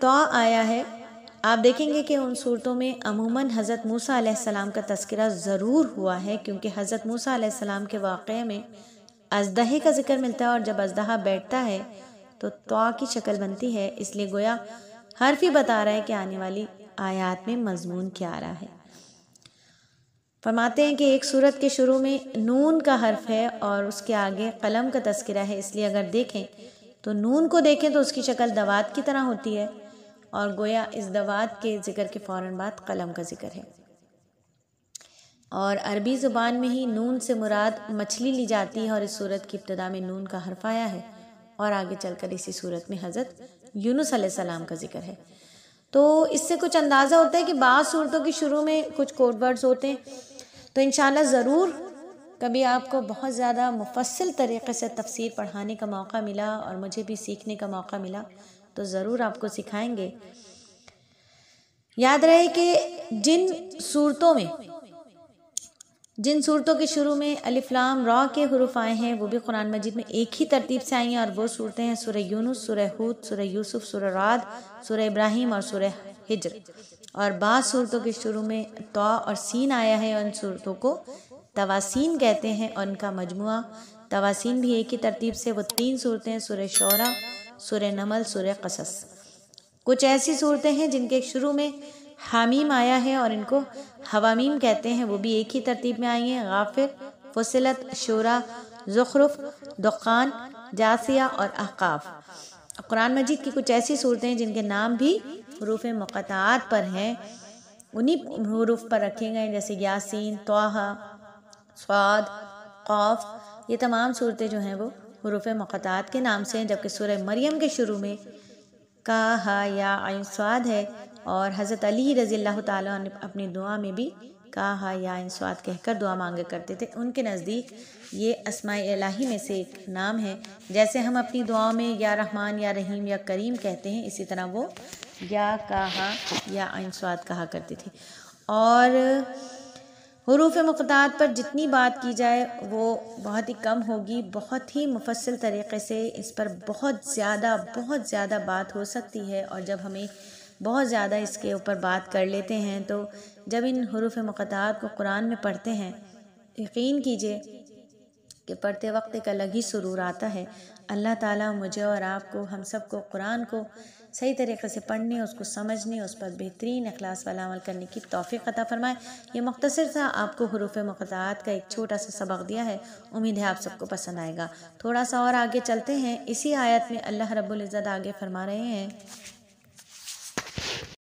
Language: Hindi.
तो आया है, आप देखेंगे कि उन सूरतों में अमूमन हज़रत मूसा अलैहिस्सलाम का तज़किरा ज़रूर हुआ है, क्योंकि हज़रत मूसा अलैहिस्सलाम के वाक़े में अज़दहे का जिक्र मिलता है और जब अज़दहा बैठता है तो तौ की शक्ल बनती है, इसलिए गोया हर्फ ही बता रहा है कि आने वाली आयात में मज़मून क्या आ रहा है। फरमाते हैं कि एक सूरत के शुरू में नून का हर्फ है और उसके आगे कलम का तज़किरा है, इसलिए अगर देखें तो नून को देखें तो उसकी शक्ल दवात की तरह होती है और गोया इस दवात के ज़िक्र के फ़ौरन बाद कलम का ज़िक्र है। और अरबी ज़ुबान में ही नून से मुराद मछली ली जाती है और इस सूरत की इब्तिदा में नून का हर्फ आया है और आगे चलकर इसी सूरत में हज़रत यूनुस अलैहिस्सलाम का जिक्र है। तो इससे कुछ अंदाज़ा होता है कि बाज़ सूरतों के शुरू में कुछ कोड वर्ड्स होते हैं। तो इंशाल्लाह ज़रूर कभी आपको बहुत ज़्यादा मुफस्सिल तरीक़े से तफसीर पढ़ाने का मौका मिला और मुझे भी सीखने का मौका मिला तो ज़रूर आपको सिखाएंगे। याद रहे कि जिन सूरतों के शुरू में अलिफ लाम रॉ के हुरूफ आए हैं वो भी कुरान मजीद में एक ही तरतीब से आई हैं और वो सूरतें हैं सूरह यूनुस, सूरह हूद, सूरह यूसुफ, सूरह राद, सूरह इब्राहिम और सूरह हिज्र। और बाज़ सूरतों के शुरू में तौ और सीन आया है और उन सूरतों को तवासीन कहते हैं और उनका मजमुआ तवासीन भी एक ही तरतीब से वो 3 सूरतें हैं सूरह शौरा, सूरह नमल, सूरह क़सस। कुछ ऐसी सूरतें हैं जिनके शुरू में हामीम आया है और इनको हवामीम कहते हैं, वो भी एक ही तरतीब में आई हैं गाफिर, फुसिलत, शूरा, ज़ुखरुफ, दुखान, जासिया और अहकाफ। कुरान मजीद की कुछ ऐसी सूरतें हैं जिनके नाम भी हुरूफ मुक़त्ताआत पर हैं, उन्हीं हुरूफ पर रखे गए जैसे यासीन, तौहा, स्वाद, क़ाफ। ये तमाम सूरतें जो हैं वो हुरूफ मुक़त्ताआत के नाम से हैं, जबकि सूरह मरियम के शुरू में का हा या आइन स्वाद है और हज़रत अली रज़ियल्लाहु ताला अन्हु अपनी दुआ में भी का हा या आइन स्वाद कहकर दुआ मांगे करते थे। उनके नज़दीक ये अस्माए इलाही में से एक नाम है। जैसे हम अपनी दुआओं में या रहमान या रहीम या करीम कहते हैं, इसी तरह वो या कहा या आइन स्वाद कहा करते थे। और हुरूफ मुक़त्ताआत पर जितनी बात की जाए वो बहुत ही कम होगी। बहुत ही मुफस्सिल तरीक़े से इस पर बहुत ज़्यादा बात हो सकती है और जब हमें बहुत ज़्यादा इसके ऊपर बात कर लेते हैं तो जब इन हुरूफ मुक़त्ताआत को कुरान में पढ़ते हैं, यकीन कीजिए कि पढ़ते वक्त एक अलग ही सुरूर आता है। अल्लाह ताला मुझे और आपको, हम सब को कुरान को सही तरीक़े से पढ़ने, उसको समझने, उस पर बेहतरीन इखलास वाला अमल करने की तौफ़ीक़ अता फ़रमाए। ये मुख्तसर सा आपको हुरूफ मुक़त्ताआत का एक छोटा सा सबक दिया है, उम्मीद है आप सबको पसंद आएगा। थोड़ा सा और आगे चलते हैं। इसी आयत में अल्लाह रब्बुल इज़्ज़त आगे फरमा रहे हैं,